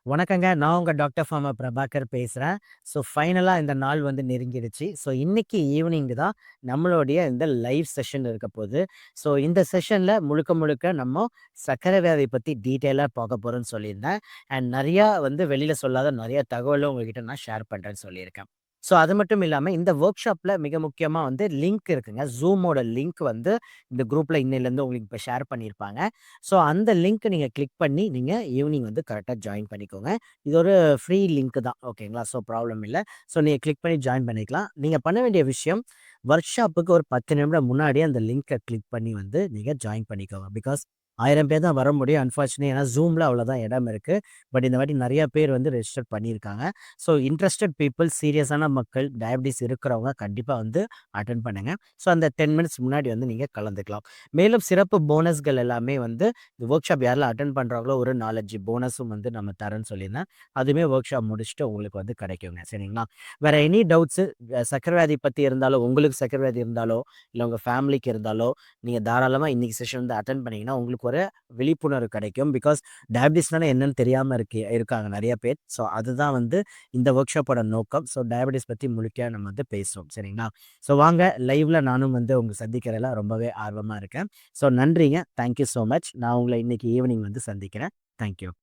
வணக்கங்க. நான் உங்க டாக்டர் ஃபார்மா பிரபாகர் பேசுறேன். ஃபைனலா இந்த நாள் வந்து நெருங்கிடுச்சு. இன்னைக்கு ஈவினிங் தான் நம்மளுடைய இந்த லைவ் செஷன் இருக்க போது. இந்த செஷன்ல முழுக்க முழுக்க நம்ம சர்க்கரை வியாதி பத்தி டீட்டெயிலா பார்க்க போறோம்ன்னு சொல்லியிருந்தேன். அண்ட் நெறையா வந்து வெளியில சொல்லாத நெறைய தகவலும் உங்ககிட்ட நான் ஷேர் பண்றேன்னு சொல்லியிருக்கேன். அது மட்டும் இல்லாம இந்த வொர்க் ஷாப்ல மிக முக்கியமா வந்து லிங்க் இருக்குங்க. Zoomோட லிங்க் வந்து இந்த குரூப்ல இன்னையிலேருந்து உங்களுக்கு இப்ப ஷேர் பண்ணியிருப்பாங்க. அந்த லிங்க் நீங்க கிளிக் பண்ணி நீங்க ஈவினிங் வந்து கரெக்ட்டா ஜாயின் பண்ணிக்கோங்க. இது ஒரு ஃப்ரீ லிங்க் தான். ஓகேங்களா? ப்ராப்ளம் இல்ல. நீங்க கிளிக் பண்ணி ஜாயின் பண்ணிக்கலாம். நீங்க பண்ண வேண்டிய விஷயம் வொர்க் ஷாப்புக்கு ஒரு 10 நிமிடம் முன்னாடியே அந்த லிங்க்க கிளிக் பண்ணி வந்து நீங்க ஜாயின் பண்ணிக்கோங்க. பிகாஸ் 1000 பேர் தான் வர முடியும். அன்பார்ச்சுனேட்லி ஏன்னா Zoomல அவ்வளோதான் இடம் இருக்கு. பட் இந்த வாட்டி நெறைய பேர் வந்து ரெஜிஸ்டர் பண்ணியிருக்காங்க. இன்ட்ரஸ்டட் பீப்பிள் சீரியஸான மக்கள், டயபிட்டிஸ் இருக்கிறவங்க கண்டிப்பா வந்து அட்டெண்ட் பண்ணுங்க. அந்த 10 மினிட்ஸ் முன்னாடி வந்து நீங்க கலந்துக்கலாம். மேலும் சிறப்பு போனஸ்கள் எல்லாமே வந்து இந்த ஒர்க் ஷாப் யாரெல்லாம் அட்டெண்ட் பண்றாங்களோ ஒரு 4, 5 போனஸும் வந்து நம்ம தரேன்னு சொல்லியிருந்தேன். அதுவுமே ஒர்க் ஷாப் முடிச்சுட்டு உங்களுக்கு வந்து கிடைக்குங்க. சரிங்களா? வேற எனி டவுட்ஸு சர்க்கரை வியாதி பத்தி இருந்தாலோ, உங்களுக்கு சர்க்கரை வியாதி இருந்தாலோ, இல்ல உங்க ஃபேமிலிக்கு இருந்தாலோ, நீங்க தாராளமா இன்னைக்கு செஷன் வந்து அட்டெண்ட் பண்ணீங்கன்னா, உங்களுக்கு ஒரு விழிப்புணர்வு கிடைக்கும். பிகாஸ் டயபிட்டிஸ்னால என்னன்னு தெரியாம இருக்காங்க நெறைய பேர். அதுதான் வந்து இந்த ஒர்க் ஷாப்போட நோக்கம். டயபிட்டிஸ் பத்தி முழுமையா நம்ம வந்து பேசுவோம். சரிங்களா? வாங்க லைவ்ல நானும் வந்து உங்க சந்திக்கிறதுல ரொம்பவே ஆர்வமா இருக்கேன். நன்றிங்க. Thank you so much. நான் உங்கள இன்னைக்கு ஈவினிங் வந்து சந்திக்கிறேன். Thank you.